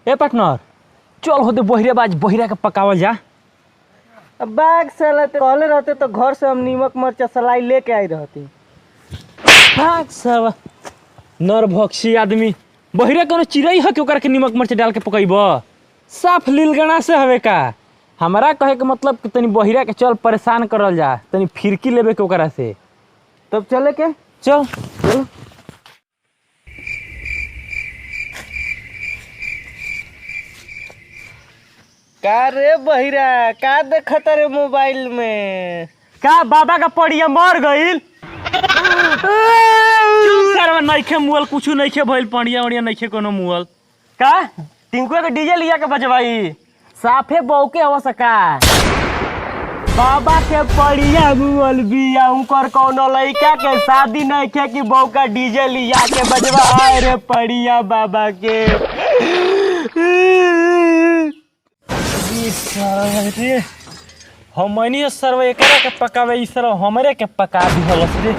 ए partner चल होते बहिरे बाज बहिरा के पकावल जा। बैग से कहले रहते तो घर से हम नीमक मरचा सलाई लेके आई रहती। भाग सब नरभक्षी आदमी बहिरे कोनो चिड़ै है कि ओकरा के नीमक मरचा डाल के पकैब? साफ लीलगणा से हवे का? हमारा कहे के मतलब कि तनी बहिरा के चल परेशान करल जा, तनी फिरकी लेबे के ओकरा से। तब चले के चल चलो। का रे बहिरा का देखत रे मोबाइल में? का बाबा का पड़िया मर गइल? सरवा नइखे मुअल, कुछु नइखे भइल, पड़िया वड़िया नइखे कोनो मुअल। का टिंकुआ के डीजे लिया के बजवाई? साफे बौके अवसका बाबा के पड़िया मुअल बिया, उनकर कोनो लइका के शादी नइखे कि बौका डीजे लिया के बजवा आए रे पड़िया बाबा के। रे हमनी सरवा एकरा के पकावे, ई सरवा हमरे के पका दिहलस रे।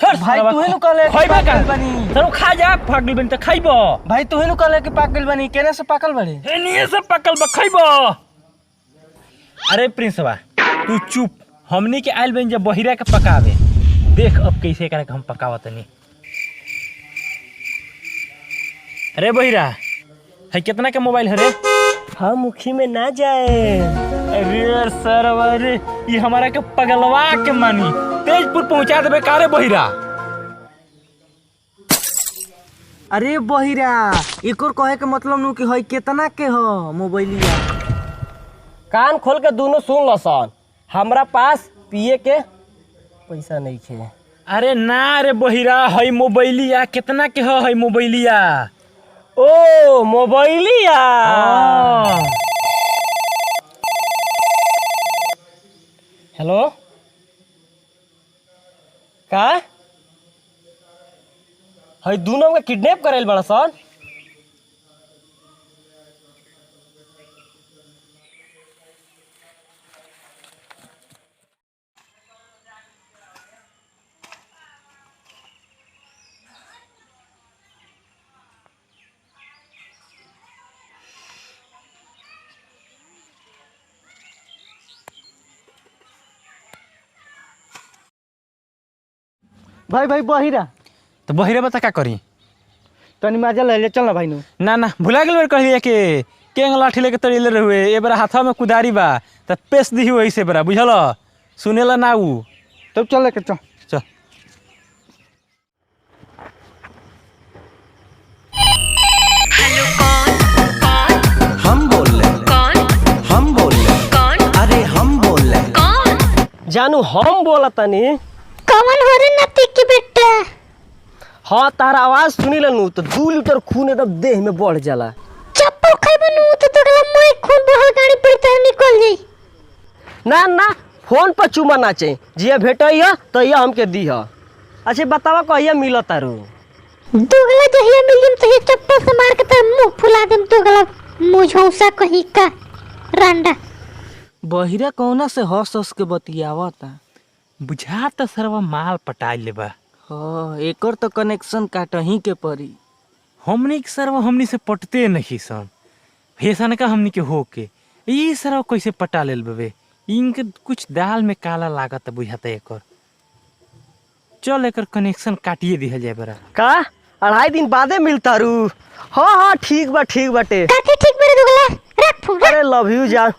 छोड़ भाई तू नु कहले खइबा का बनी चलो खा जा, पागल बन त खइबो। भाई तू नु कहले कि पाकल बनी, केने से पाकल बड़ी? एनिए से पकल बा खइबो। अरे प्रिंसवा तू चुप, हमनी के आइल बन जे बहिरा के पकावे। देख अब कैसे करे के हम पकावतनी। अरे बहिरा है कितना के मोबाइल है रे? हाँ मुखी में ना जाए। अरे सरवर ये हमारा के पगलवा के मानी तेजपुर पहुंचा देबे का रे बहिरा? अरे बहिरा एक और कहे के मतलब नु कि हई केतना के हो मोबाइलिया? कान खोल के दोनों सुन लो सन, हमरा पास पिए के पैसा नहीं खे। अरे ना रे बहिरा हई मोबाइलिया कितना के हो? हई मोबाइलिया ओ मोबाइलिया। हेलो का हई दोनों के किडनैप करेल बड़ा सन? भाई भाई बहिरा तो बहिरा बता का करी? तनी मजा ले ले चल ना भाई नु। ना भुला गेल बेर कहलिए के केंग लाठी लेके तड़िले रहुए, ए बेरा हाथा में कुदारी बा त पेश दी वही से बेरा बुझल सुनेला ना ऊ। तब चल के चल चल हेलो कौन? हम बोल रहे हैं। कौन? हम बोल रहे हैं। कौन? अरे हम बोल रहे हैं। कौन? जानू हम बोला तनी। कौन हो रे नती की बेटा? हाँ तारा आवाज सुनी लनू तो 2 लीटर खून एकदम देह में बढ़ जाला। चप्पल खाई बनू तो तोरा मोय खून बह गाड़ी पर त निकल जाई। ना फोन पर चुमा ना चाहिए, जिया भेटइया तो ये हमके दीह। अच्छा बतावा कहिया मिल तारू? दुगला जहिया मिलिम तो ये चप्पल से मार के त मुंह फुला देम। दुगला मुझौसा कहीं का रांडा। बहिरा कौना से हंस हंस के बतियावता? बुझा त सरवा माल पटाई लेबा। हाँ एकर तो कनेक्शन काटही के पड़ी। हमनी के सरवा हमनी से पटते नहीं सन, हेसन का हमनी के हो के ई सरवा कैसे पटा लेल बे? इनके कुछ दाल में काला लागत बुझाता एकर। चल एकर कनेक्शन काटिए दिया जाए बरा। का 2.5 दिन बादे मिल तारू? हाँ ठीक बाटे। काठी ठीक मेरे दुगला रख फोन। अरे लव यू जान।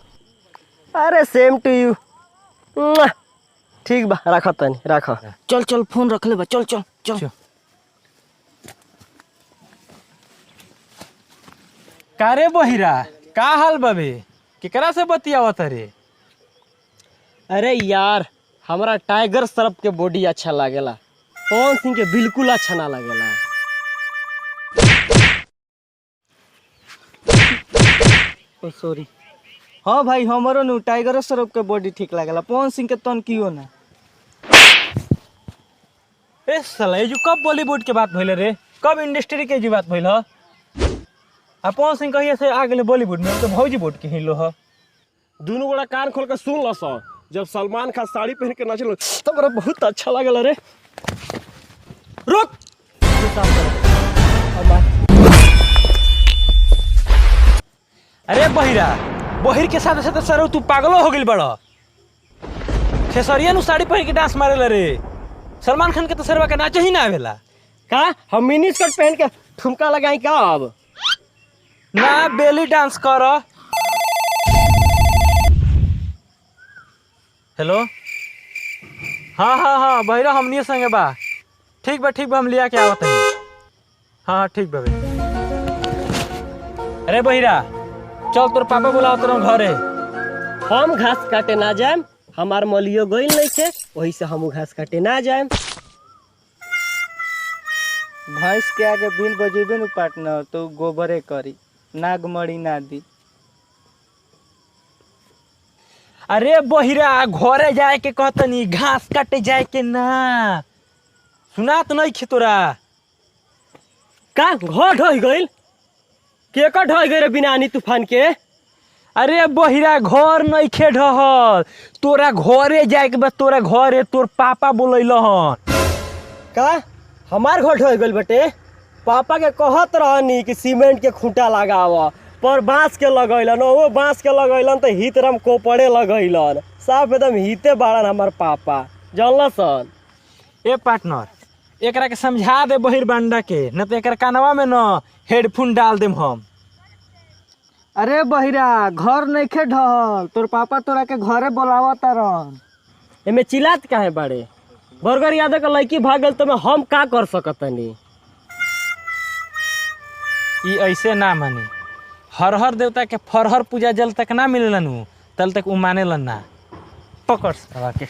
अरे सेम टू यू। ठीक बा रख तनी रख। चल फोन रख ले बा। चल चल चल, चल। का रे बहिरा का हाल बबे? केकरा से बतियावत रे? अरे यार हमारा टाइगर श्रॉफ के बॉडी अच्छा लागेला, पवन सिंह के बिल्कुल अच्छा ना लागेला। ओ सॉरी। हाँ भाई हमारो नु टाइगर श्रॉफ के बॉडी ठीक लागेला, पवन सिंह के तन कियो ना। ए साला ये जो कब बॉलीवुड के बात भइले रे? कब इंडस्ट्री के जी बात भइल ह? आ पवन सिंह कहिए से आ गेले बॉलीवुड में तो भौजी बोट के हिलो ह। दोनों बड़ा कान खोल के सुन लो सो, जब सलमान खान साड़ी पहन के नाचल तो बड़ा बहुत अच्छा लागल रे। रुक अरे बहिरा, बहिर के साथ साथ सर तू पागलो हो गइल बड़ा। खेसरिया नु साड़ी पहन के डांस मारेला रे। सलमान खान के तो सरवा के नाच ही ना आवेला। का हम मिनी स्कर्ट पहन के ठुमका लगाई का अब? ना बेली डांस कर। हेलो, हाँ बहिरा हमनी संगे बा। ठीक बा हम लिया के आवत हई। हाँ ठीक बा। अरे बहिरा, चल तोर पापा बुलाओ तोर घरे। हम घास काटे ना जाएम, हमार मलियो गइल नहीं छे, वही से हम घास काटे ना जाएम। भैंस के आगे बिल बजेबे नु पार्टनर तो गोबरे करी, नागमणि ना दी। अरे बहिरा, घरे जाए के कहतनी, घास काटे जाए के ना। सुना तो नहीं खे तोरा? का घर ढह गइल? के का ढह गइल रे बिना आनी तूफान के? अरे बहिरा, घर नहीं खे ढहल, तोरा घरे जाए के बा। तोरा घरे तोर पापा बोलैल हन। का हमार घर ढह गइल बटे? पापा के कहत रहनी कि सीमेंट के खूंटा लगावा, पर बांस के लगैलन। वो बांस के लगैलन तो हितराम कोपड़े लगैलन। साफ एकदम हिते बाड़न हमार पापा, जानल सन। ए पार्टनर, एकरा के समझा दे बहिर बांडा के, न तो एकर कानवा में न हेडफोन डाल देम हम। अरे बहिरा, घर नइखे ढहल, तोर पापा तोरा के घरे बोलावत तारन। एमे चिल्लात काहे बाड़े? बर्गर यादव के लड़की भागल तो हम का कर सकतनी? ई ऐसे ना मानी। हर देवता के फरहर पूजा जल तक ना मिलेलन, तल तक उ मानेलन ना। पकड़ सवा के।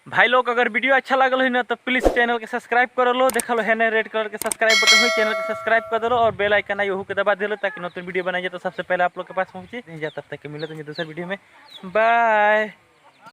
भाई लोग, अगर वीडियो अच्छा लगल हो ना तो प्लीज चैनल के सब्सक्राइब कर लो। देख लो है ना रेड कलर के सब्सक्राइब बटन हो, चैनल के सब्सक्राइब कर दो और बेल आइकन आई ओहू के दबा दे लो, ताकि नতুन वीडियो बनाई जाए तो सबसे पहले आप लोग के पास पहुंचे। तब तक मिले तो दूसरे वीडियो में। बाय।